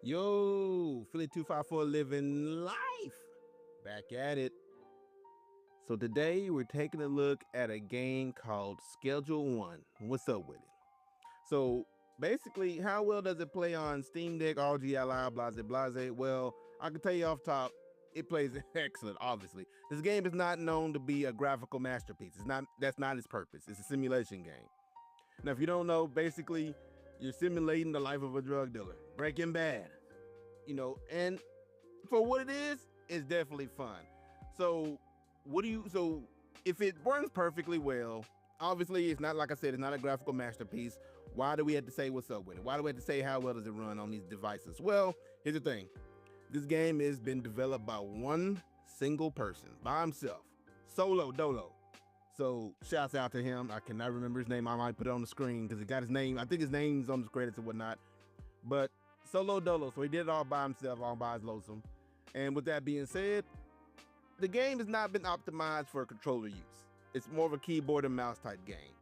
Yo, Philly 254 living life. Back at it. So today we're taking a look at a game called Schedule 1. What's up with it? So basically, how well does it play on Steam Deck, RGLI, blase? Well, I can tell you off top, it plays excellent, obviously. This game is not known to be a graphical masterpiece. That's not its purpose. It's a simulation game. Now, if you don't know, basically, you're simulating the life of a drug dealer. Breaking Bad. And for what it is, it's definitely fun. So if it runs perfectly well, obviously it's not, like I said, it's not a graphical masterpiece. Why do we have to say what's up with it? Why do we have to say how well does it run on these devices? Well, here's the thing. This game has been developed by one single person, by himself, solo dolo. So shouts out to him. I cannot remember his name. I might put it on the screen because he got his name. I think his name's on the credits and whatnot. But solo dolo, so he did it all by himself, all by his lonesome. And with that being said, the game has not been optimized for controller use. It's more of a keyboard and mouse type game.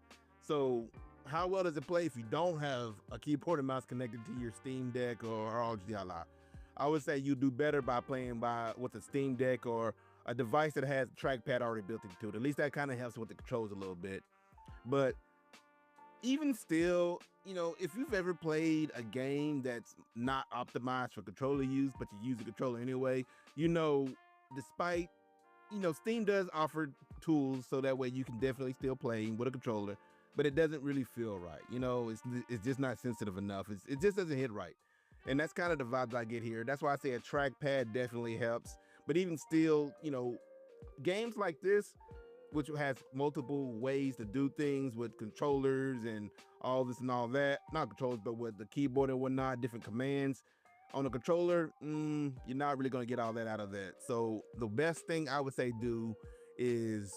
So how well does it play if you don't have a keyboard and mouse connected to your Steam Deck or RGLI? I would say you do better by playing with a Steam Deck or a device that has a trackpad already built into it. At least that kind of helps with the controls a little bit. But even still, if you've ever played a game that's not optimized for controller use, but you use a controller anyway, despite, Steam does offer tools so that way you can definitely still play with a controller, but it doesn't really feel right. It's just not sensitive enough. It just doesn't hit right. And that's kind of the vibes I get here. That's why I say a trackpad definitely helps. But even still, games like this, which has multiple ways to do things with controllers and all this and all that. Not controllers, but with the keyboard and whatnot, different commands. On a controller, you're not really going to get all that out of that. So the best thing I would say do is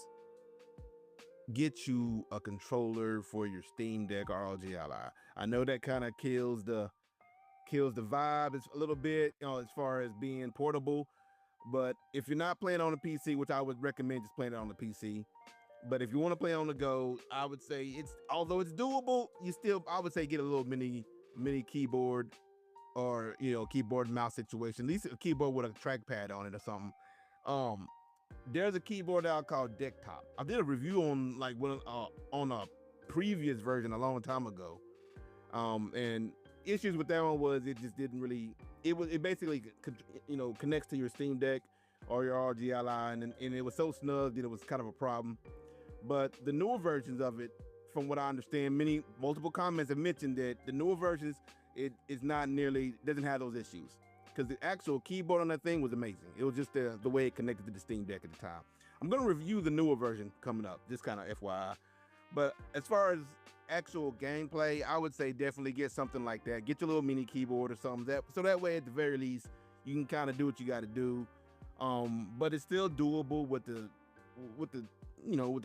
get you a controller for your Steam Deck or RGLI. I know that kind of kills the vibe. It's a little bit, as far as being portable. But if you're not playing on a PC, which I would recommend just playing it on the PC. But if you want to play on the go, I would say although it's doable, I would say get a little mini keyboard or, keyboard and mouse situation, at least a keyboard with a trackpad on it or something. There's a keyboard out called Desktop. I did a review on on a previous version a long time ago. And issues with that one was it just didn't really, it basically connects to your Steam Deck or your RGLI, and it was so snug that it was kind of a problem. But the newer versions of it, from what I understand, multiple comments have mentioned that the newer versions, it doesn't have those issues, because the actual keyboard on that thing was amazing. It was just the way it connected to the Steam Deck at the time. I'm going to review the newer version coming up, just kind of FYI. But as far as actual gameplay, I would say definitely get something like that. Get your little mini keyboard or something, so that way at the very least you can kind of do what you got to do. But it's still doable with the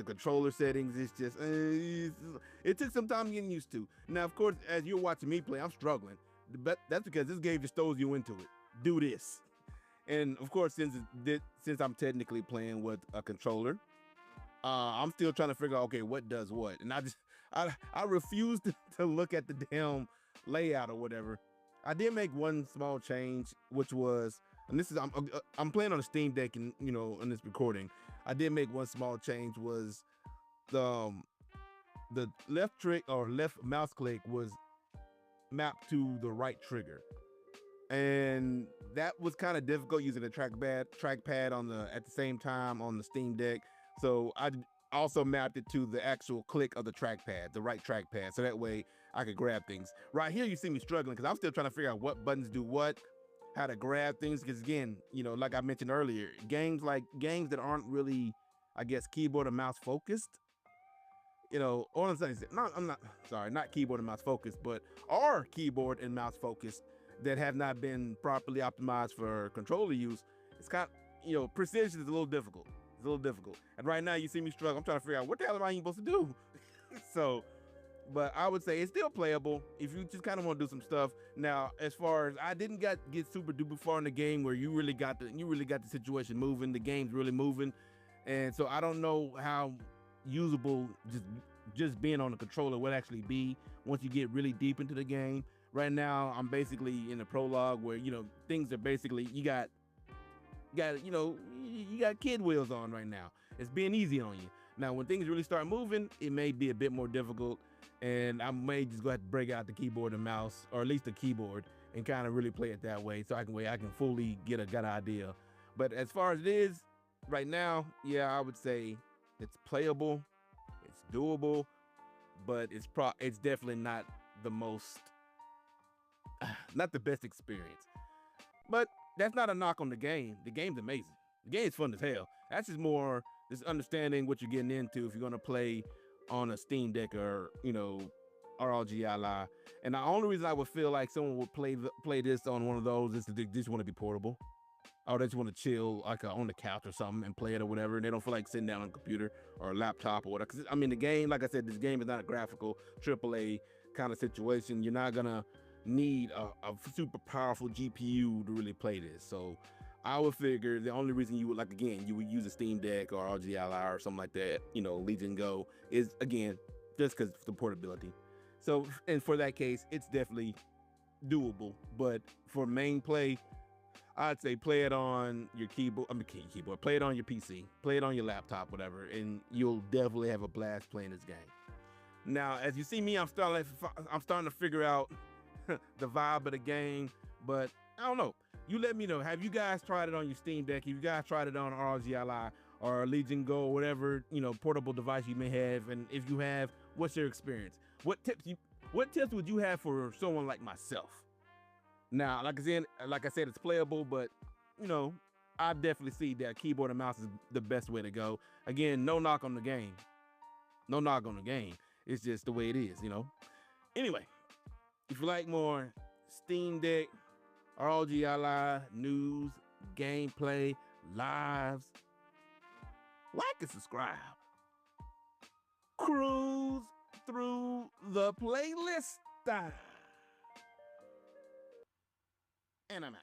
controller settings. It's just it took some time getting used to. Now, of course, as you're watching me play, I'm struggling, but that's because this game just throws you into it. Do this, and of course, since I'm technically playing with a controller, I'm still trying to figure out, okay, what does what, and I refuse to look at the damn layout or whatever. I did make one small change, which was, and this is, I'm playing on a Steam Deck, and in this recording, I did make one small change, was the left mouse click was mapped to the right trigger, and that was kind of difficult using the trackpad at the same time on the Steam Deck. So I also mapped it to the actual click of the trackpad, the right trackpad, so that way I could grab things. Right here, you see me struggling because I'm still trying to figure out what buttons do what, how to grab things. Because again, like I mentioned earlier, games that aren't really, I guess, keyboard and mouse focused. All I'm saying is, not keyboard and mouse focused, but are keyboard and mouse focused, that have not been properly optimized for controller use. It's kind of, precision is a little difficult. It's a little difficult. And right now you see me struggle. I'm trying to figure out what the hell am I even supposed to do? So, but I would say it's still playable if you just kind of want to do some stuff. Now, as far as, I didn't get super duper far in the game where you really got the situation moving. The game's really moving. And so I don't know how usable just being on the controller would actually be once you get really deep into the game. Right now, I'm basically in the prologue where things are basically you got kid wheels on right now. It's being easy on you. Now, when things really start moving, it may be a bit more difficult, and I may just go ahead and break out the keyboard and mouse, or at least the keyboard, and kind of really play it that way, so I can fully get an idea. But as far as it is right now, yeah, I would say it's playable, it's doable, but it's definitely not the most, not the best experience. But that's not a knock on the game. The game's amazing. The game's fun as hell. That's just more just understanding what you're getting into if you're gonna play on a Steam Deck or ROG Ally. And the only reason I would feel like someone would play this on one of those is they just want to be portable. Or they just want to chill like on the couch or something and play it or whatever. And they don't feel like sitting down on a computer or a laptop or whatever. 'Cause, I mean, the game, like I said, this game is not a graphical AAA kind of situation. You're not gonna need a super powerful GPU to really play this. So I would figure the only reason you would you would use a Steam Deck or ROG Ally or something like that, Legion Go, is again just because of the portability. So, and for that case, it's definitely doable. But for main play, I'd say play it on your keyboard. Play it on your PC. Play it on your laptop, whatever, and you'll definitely have a blast playing this game. Now, as you see me, I'm starting to figure out the vibe of the game, but I don't know. You let me know. Have you guys tried it on your Steam Deck? Have you guys tried it on ROG Ally or Legion Go, or whatever portable device you may have? And if you have, what's your experience? What tips would you have for someone like myself? Now, like I said, it's playable, but I definitely see that keyboard and mouse is the best way to go. Again, no knock on the game. No knock on the game. It's just the way it is, Anyway, if you like more Steam Deck, ROG Ally news, gameplay, lives, like and subscribe. Cruise through the playlist. And I'm out.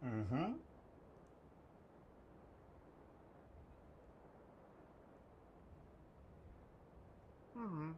Mm-hmm. Mm-hmm.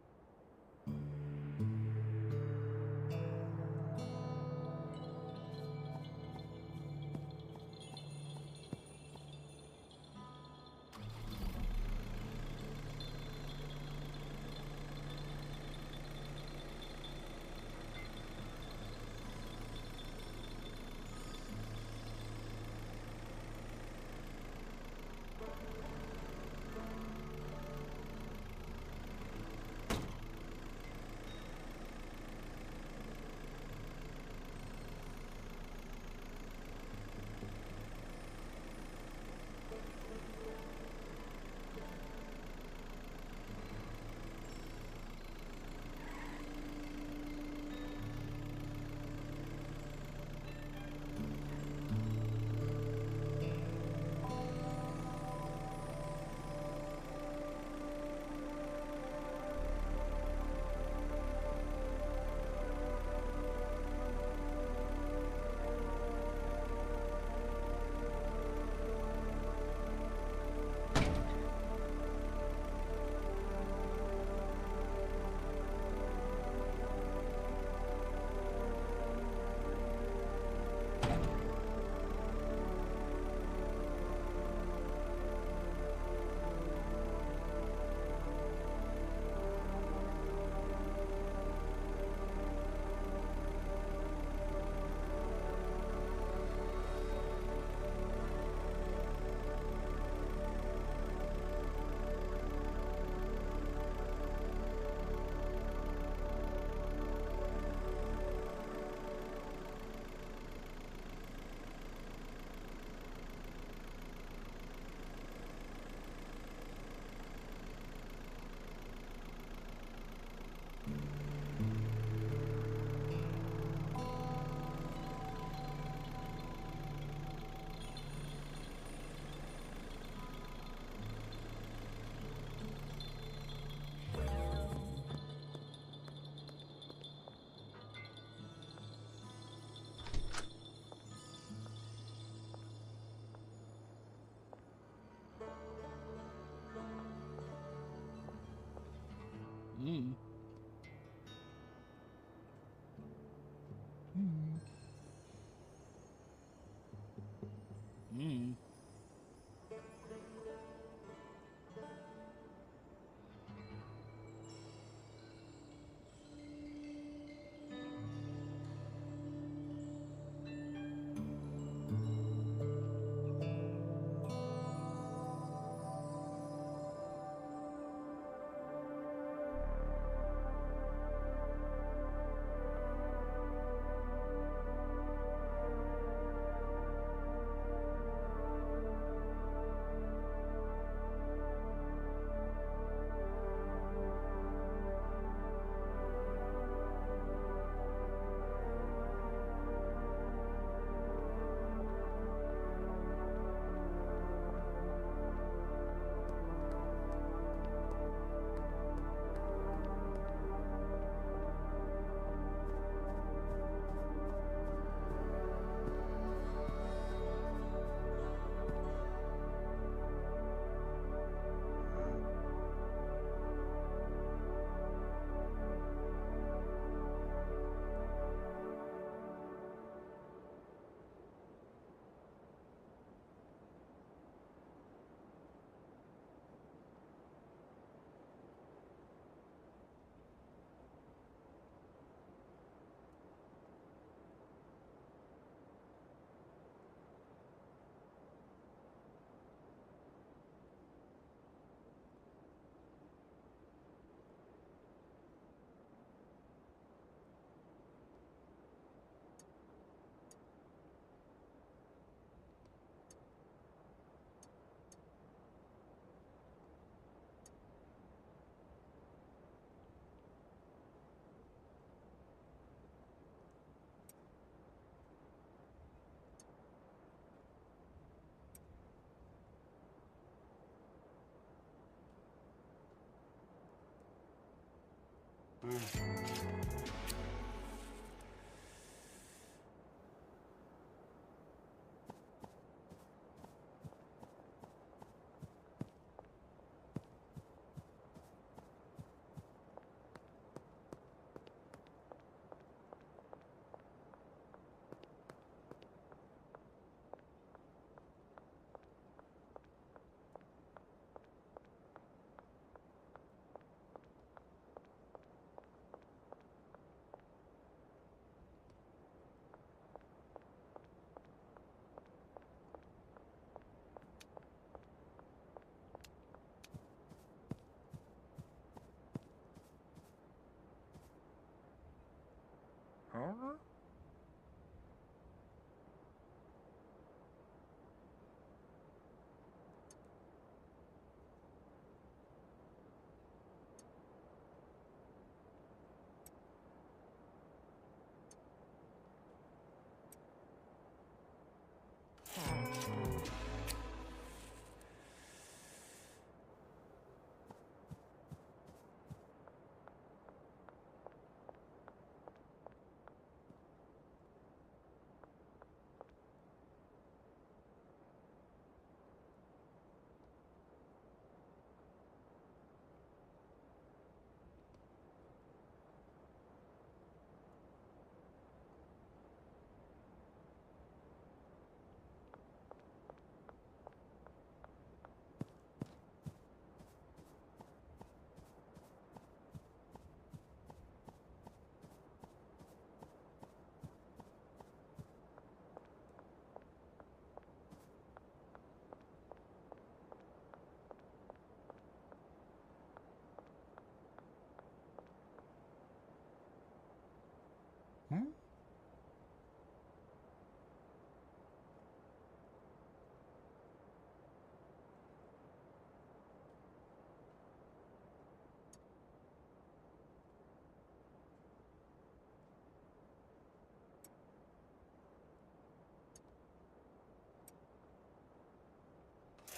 Mm. Mm. Mm.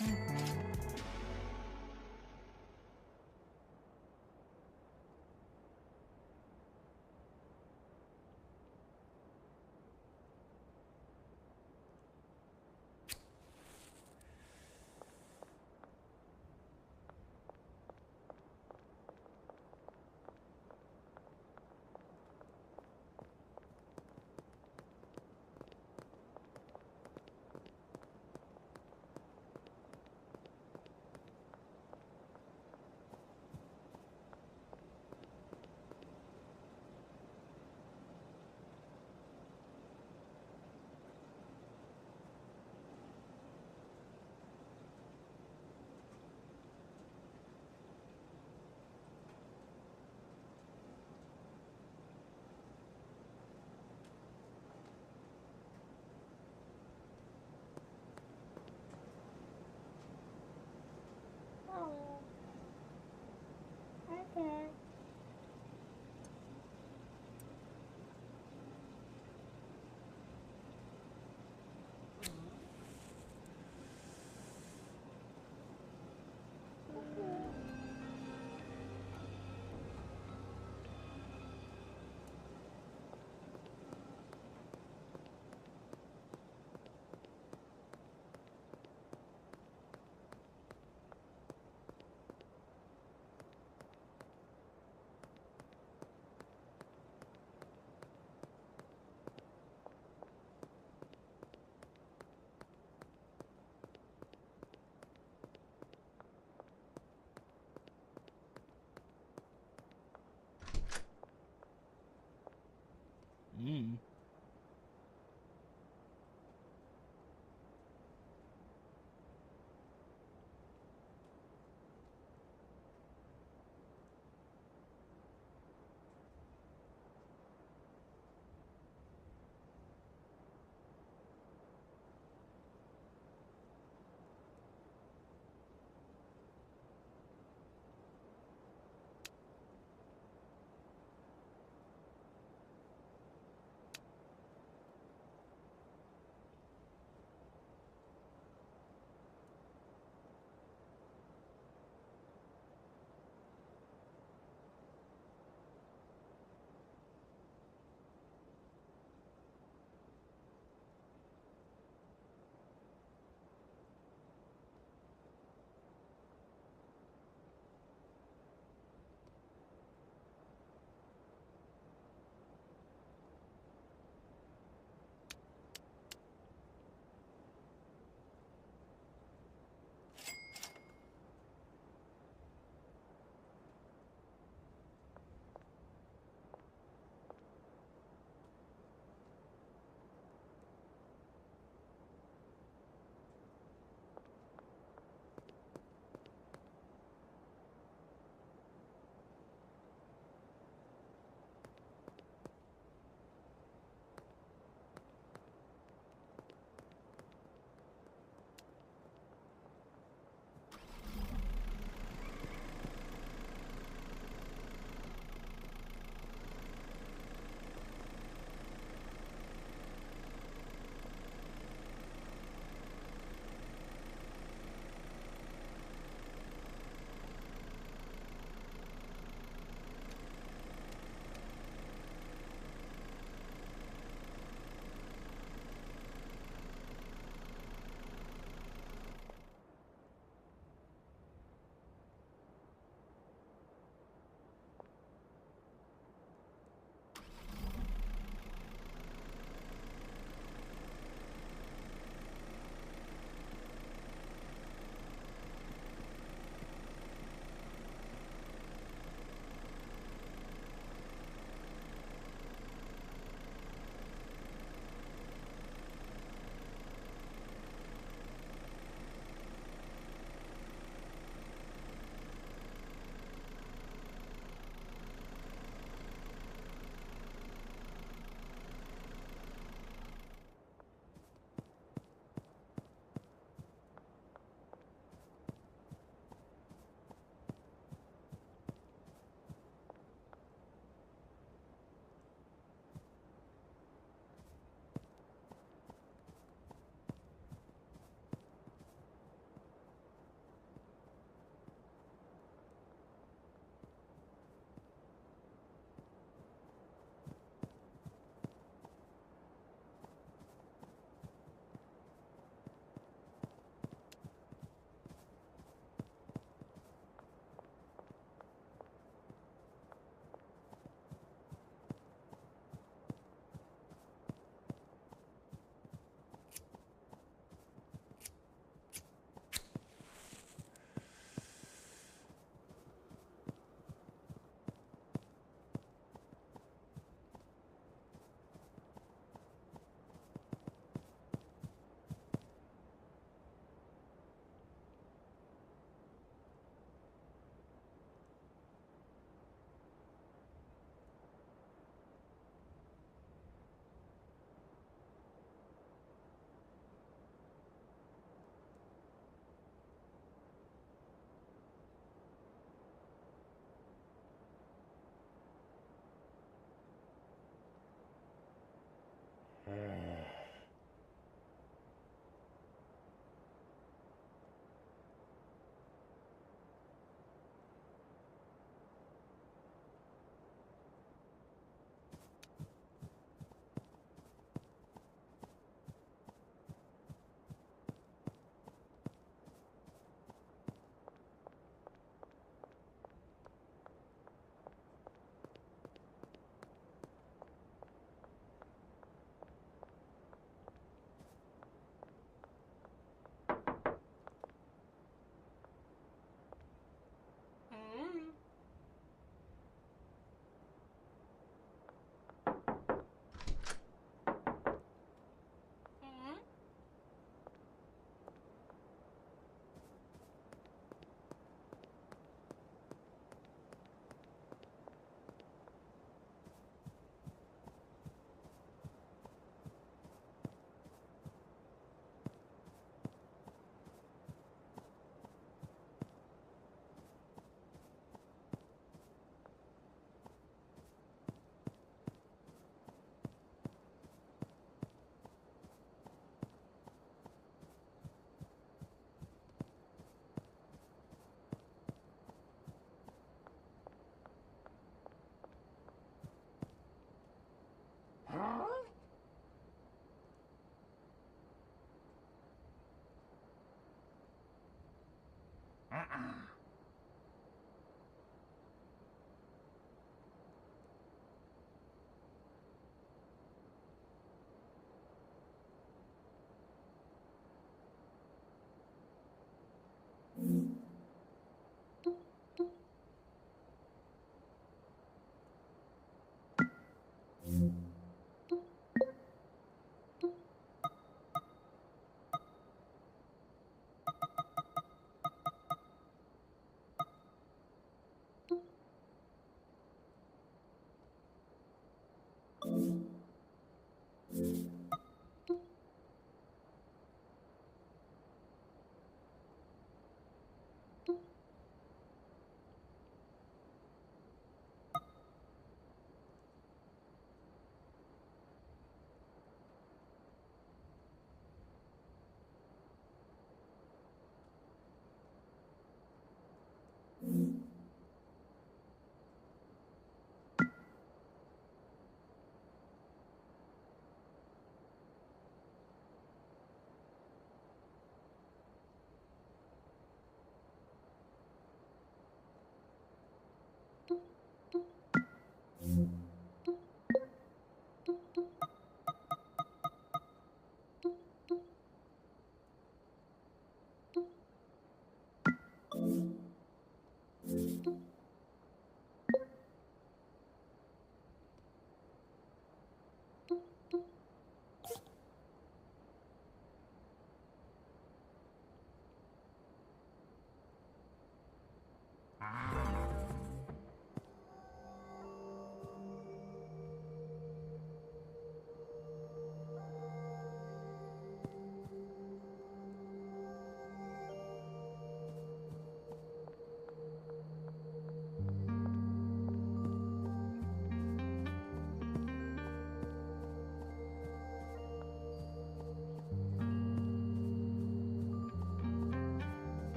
Mm-hmm.